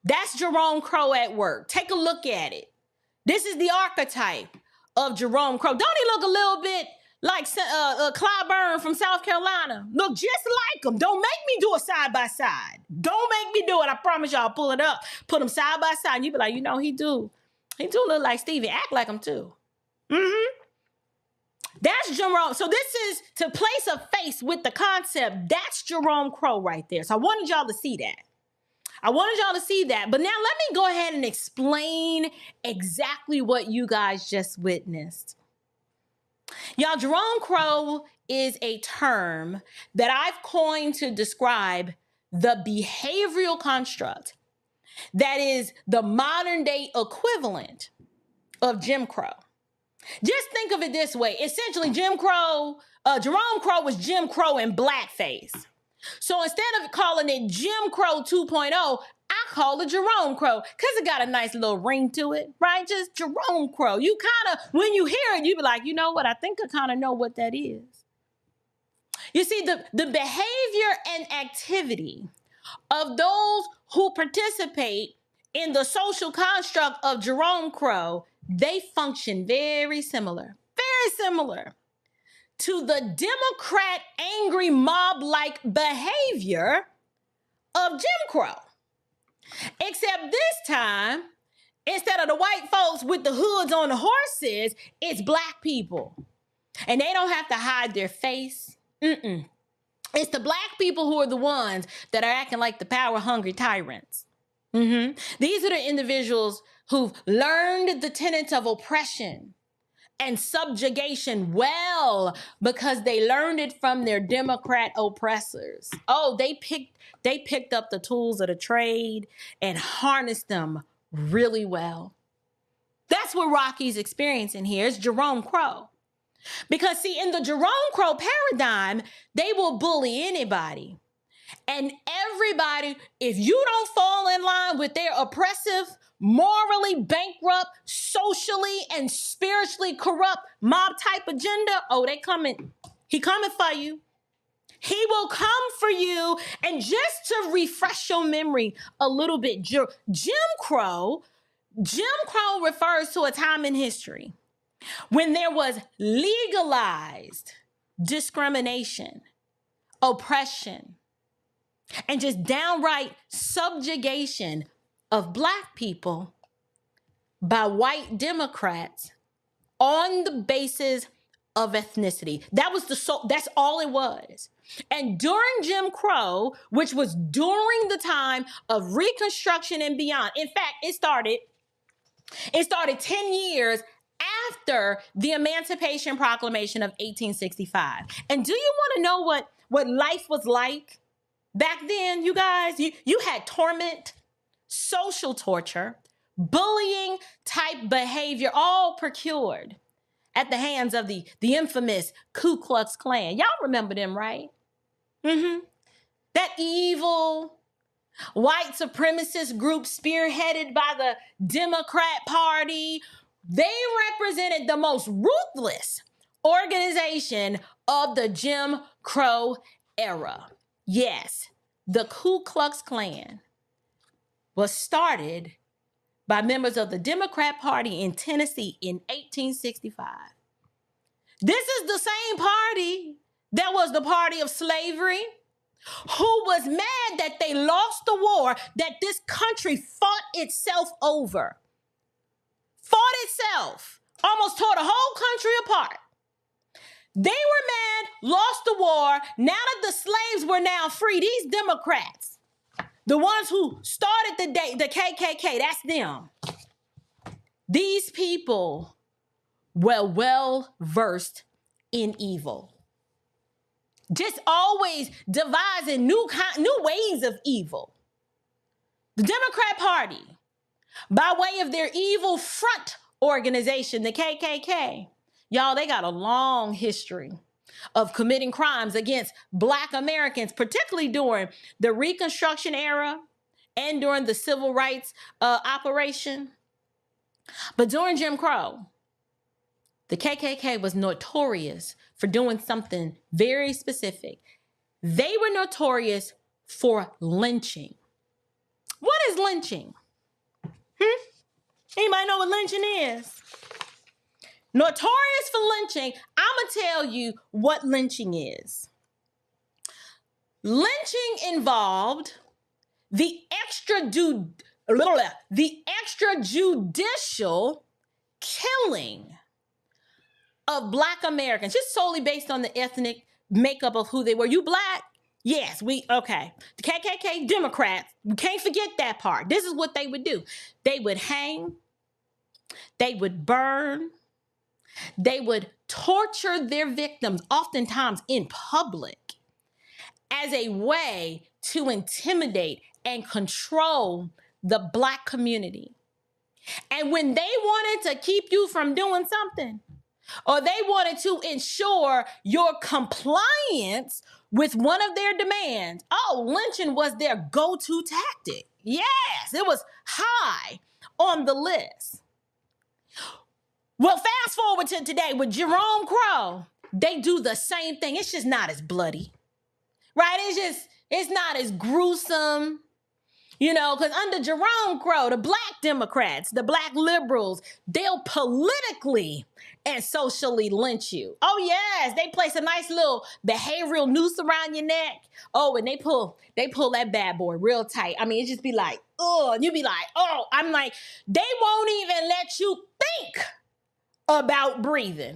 That's Jerome Crow at work. Take a look at it. This is the archetype of Jerome Crow. Don't he look a little bit like Clyburn from South Carolina? Look just like him. Don't make me do a side by side. Don't make me do it. I promise y'all. Pull it up. Put them side by side. And you be like, you know, he do look like Stevie. Act like him too. That's Jerome. So this is to place a face with the concept. That's Jerome Crow right there. So I wanted y'all to see that. But now let me go ahead and explain exactly what you guys just witnessed. Y'all, Jerome Crow is a term that I've coined to describe the behavioral construct that is the modern day equivalent of Jim Crow. Just think of it this way. Essentially, Jerome Crow was Jim Crow in blackface. So instead of calling it Jim Crow 2.0, I call it Jerome Crow because it got a nice little ring to it, right? Just Jerome Crow. You kind of, when you hear it, you be like, you know what? I think I kind of know what that is. You see, the behavior and activity of those who participate in the social construct of Jerome Crow, they function very similar to the Democrat angry mob-like behavior of Jim Crow. Except this time, instead of the white folks with the hoods on the horses, it's black people. And they don't have to hide their face. It's the black people who are the ones that are acting like the power-hungry tyrants. These are the individuals who've learned the tenets of oppression and subjugation well because they learned it from their Democrat oppressors. Oh, they picked up the tools of the trade and harnessed them really well. That's what Rocky's experiencing here. It's Jerome Crow. Because see, in the Jerome Crow paradigm, they will bully anybody. And everybody, if you don't fall in line with their oppressive, morally bankrupt, socially and spiritually corrupt mob type agenda, oh, he coming for you. He will come for you. And just to refresh your memory a little bit, Jim Crow refers to a time in history when there was legalized discrimination, oppression, and just downright subjugation of black people by white Democrats on the basis of ethnicity. That's all it was. And during Jim Crow, which was during the time of Reconstruction and beyond, in fact, it started 10 years after the Emancipation Proclamation of 1865. And do you want to know what life was like back then, you guys? You had torment, social torture, bullying type behavior, all procured at the hands of the infamous Ku Klux Klan. Y'all remember them, right? That evil white supremacist group spearheaded by the Democrat Party. They represented the most ruthless organization of the Jim Crow era. Yes, the Ku Klux Klan was started by members of the Democrat Party in Tennessee in 1865. This is the same party that was the party of slavery, who was mad that they lost the war that this country fought itself over. Almost tore the whole country apart. They were mad, lost the war. Now that the slaves were now free, these Democrats, the ones who started the KKK, that's them. These people were well versed in evil. Just always devising new ways of evil. The Democrat Party, by way of their evil front organization, the KKK, y'all, they got a long history of committing crimes against Black Americans, particularly during the Reconstruction era and during the Civil Rights operation. But during Jim Crow, the KKK was notorious for doing something very specific. They were notorious for lynching. What is lynching? Anybody know what lynching is? Notorious for lynching. I'm going to tell you what lynching is. Lynching involved the extrajudicial killing of Black Americans, just solely based on the ethnic makeup of who they were. You Black? Yes, okay. The KKK Democrats, we can't forget that part. This is what they would do. They would hang, they would burn, they would torture their victims, oftentimes in public, as a way to intimidate and control the Black community. And when they wanted to keep you from doing something, or they wanted to ensure your compliance with one of their demands, lynching was their go-to tactic. Yes, it was high on the list. Well, fast forward to today with Jerome Crow. They do the same thing. It's just not as bloody, right? It's not as gruesome, because under Jerome Crow, the Black Democrats, the Black liberals, they'll politically and socially lynch you. Oh, yes, they place a nice little behavioral noose around your neck. Oh, and they pull that bad boy real tight. I mean, it just be like, and you be like, I'm like, they won't even let you think about breathing.